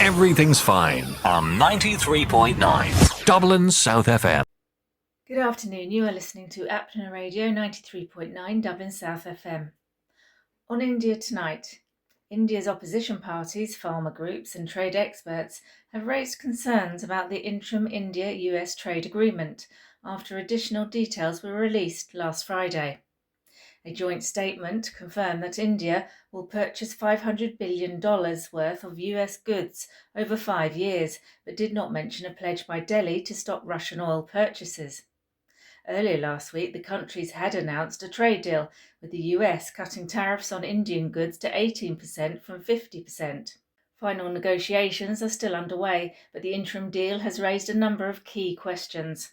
everything's fine on 93.9 Dublin South FM. Good afternoon, you are listening to Apna Radio 93.9 Dublin South FM. On India tonight, India's opposition parties, farmer groups and trade experts have raised concerns about the interim India-US trade agreement after additional details were released last Friday. A joint statement confirmed that India will purchase $500 billion worth of US goods over 5 years, but did not mention a pledge by Delhi to stop Russian oil purchases. Earlier last week, the countries had announced a trade deal, with the US cutting tariffs on Indian goods to 18% from 50%. Final negotiations are still underway, but the interim deal has raised a number of key questions.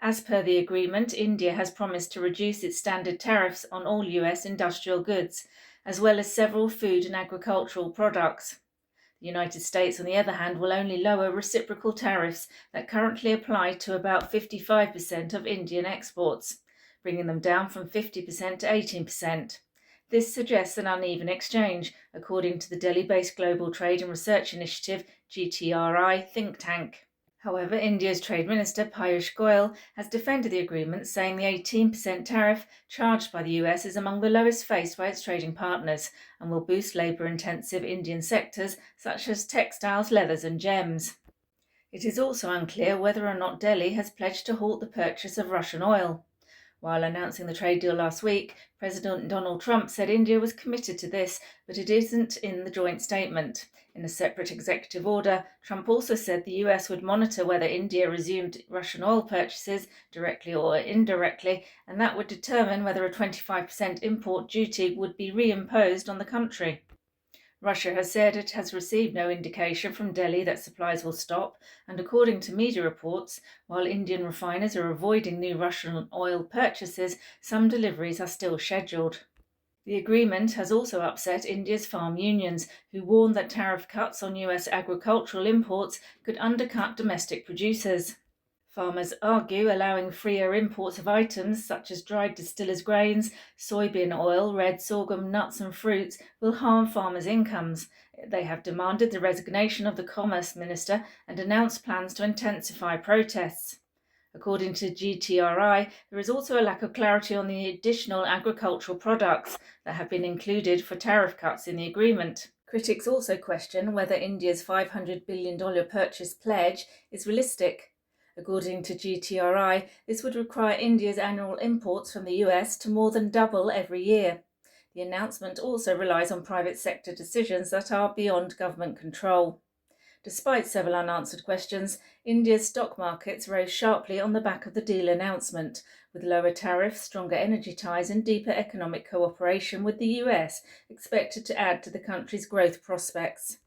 As per the agreement, India has promised to reduce its standard tariffs on all US industrial goods, as well as several food and agricultural products. The United States, on the other hand, will only lower reciprocal tariffs that currently apply to about 55% of Indian exports, bringing them down from 50% to 18%. This suggests an uneven exchange, according to the Delhi-based Global Trade and Research Initiative (GTRI) think tank. However, India's Trade Minister Piyush Goyal has defended the agreement, saying the 18% tariff charged by the US is among the lowest faced by its trading partners and will boost labour-intensive Indian sectors such as textiles, leathers and gems. It is also unclear whether or not Delhi has pledged to halt the purchase of Russian oil. While announcing the trade deal last week, President Donald Trump said India was committed to this, but it isn't in the joint statement. In a separate executive order, Trump also said the US would monitor whether India resumed Russian oil purchases, directly or indirectly, and that would determine whether a 25% import duty would be reimposed on the country. Russia has said it has received no indication from Delhi that supplies will stop, and according to media reports, while Indian refiners are avoiding new Russian oil purchases, some deliveries are still scheduled. The agreement has also upset India's farm unions, who warn that tariff cuts on US agricultural imports could undercut domestic producers. Farmers argue allowing freer imports of items such as dried distillers' grains, soybean oil, red sorghum, nuts and fruits will harm farmers' incomes. They have demanded the resignation of the Commerce Minister and announced plans to intensify protests. According to GTRI, there is also a lack of clarity on the additional agricultural products that have been included for tariff cuts in the agreement. Critics also question whether India's $500 billion purchase pledge is realistic. According to GTRI, this would require India's annual imports from the US to more than double every year. The announcement also relies on private sector decisions that are beyond government control. Despite several unanswered questions, India's stock markets rose sharply on the back of the deal announcement, with lower tariffs, stronger energy ties and deeper economic cooperation with the US expected to add to the country's growth prospects.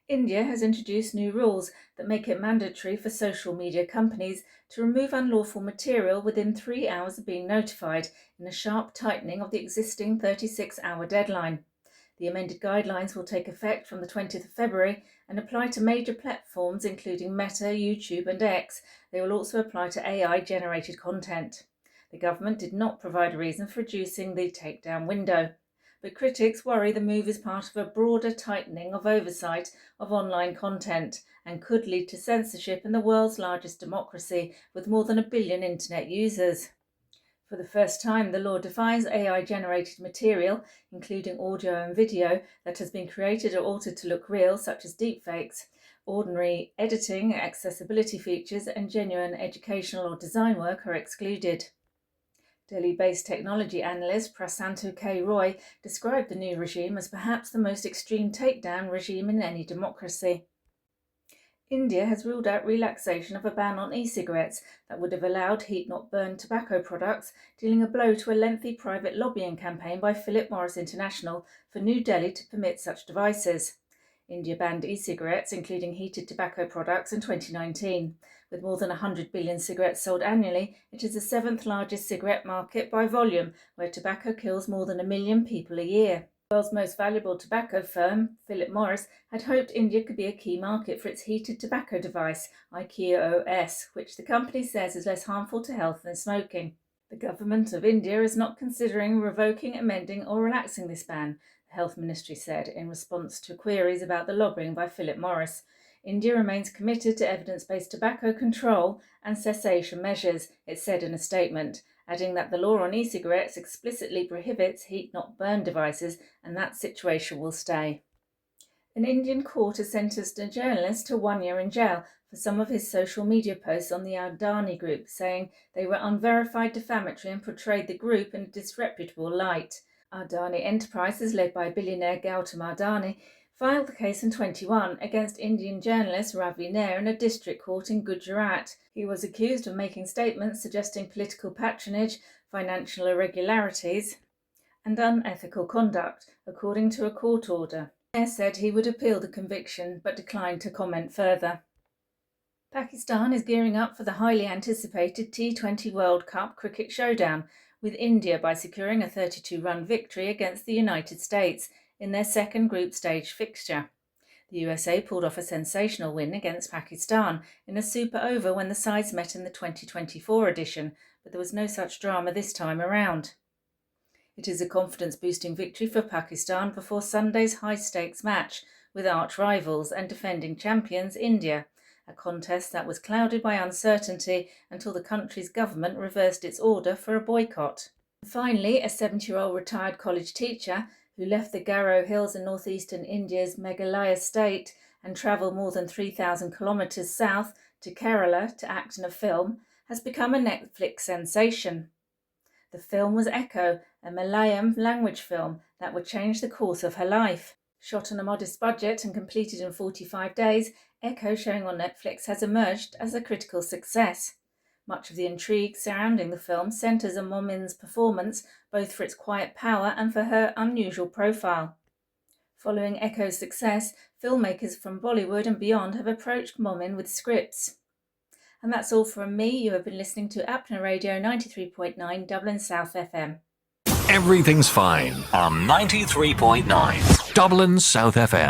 India has introduced new rules that make it mandatory for social media companies to remove unlawful material within 3 hours of being notified, in a sharp tightening of the existing 36-hour deadline. The amended guidelines will take effect from the 20th of February and apply to major platforms including Meta, YouTube and X. They will also apply to AI-generated content. The government did not provide a reason for reducing the takedown window, but critics worry the move is part of a broader tightening of oversight of online content and could lead to censorship in the world's largest democracy with more than 1 billion internet users. For the first time, the law defines AI-generated material, including audio and video, that has been created or altered to look real, such as deepfakes. Ordinary editing, accessibility features, and genuine educational or design work are excluded. Delhi-based technology analyst Prasanto K. Roy described the new regime as perhaps the most extreme takedown regime in any democracy. India has ruled out relaxation of a ban on e-cigarettes that would have allowed heat-not-burn tobacco products, dealing a blow to a lengthy private lobbying campaign by Philip Morris International for New Delhi to permit such devices. India banned e-cigarettes, including heated tobacco products, in 2019. With more than 100 billion cigarettes sold annually, it is the 7th largest cigarette market by volume, where tobacco kills more than 1 million people a year. The world's most valuable tobacco firm, Philip Morris, had hoped India could be a key market for its heated tobacco device, IQOS, which the company says is less harmful to health than smoking. The government of India is not considering revoking, amending or relaxing this ban. the Health Ministry said in response to queries about the lobbying by Philip Morris. India remains committed to evidence-based tobacco control and cessation measures, it said in a statement, adding that the law on e-cigarettes explicitly prohibits heat-not-burn devices and that situation will stay. An Indian court has sentenced a journalist to 1 year in jail for some of his social media posts on the Adani group, saying they were unverified, defamatory and portrayed the group in a disreputable light. Adani Enterprises, led by billionaire Gautam Adani, filed the case in 2021 against Indian journalist Ravi Nair in a district court in Gujarat. He was accused of making statements suggesting political patronage, financial irregularities and unethical conduct, according to a court order. Nair said he would appeal the conviction but declined to comment further. Pakistan is gearing up for the highly anticipated T20 World Cup cricket showdown, with India by securing a 32-run victory against the United States in their second group stage fixture. The USA pulled off a sensational win against Pakistan in a super over when the sides met in the 2024 edition, but there was no such drama this time around. It is a confidence-boosting victory for Pakistan before Sunday's high-stakes match with arch-rivals and defending champions India, a contest that was clouded by uncertainty until the country's government reversed its order for a boycott. Finally, a 70-year-old retired college teacher who left the Garo Hills in northeastern India's Meghalaya state and travelled more than 3,000 kilometres south to Kerala to act in a film, has become a Netflix sensation. The film was Echo, a Malayalam language film that would change the course of her life. Shot on a modest budget and completed in 45 days, Echo, showing on Netflix, has emerged as a critical success. Much of the intrigue surrounding the film centres on Momin's performance, both for its quiet power and for her unusual profile. Following Echo's success, filmmakers from Bollywood and beyond have approached Momin with scripts. And that's all from me. You have been listening to Apna Radio 93.9 Dublin South FM. Everything's fine on 93.9 Dublin South FM.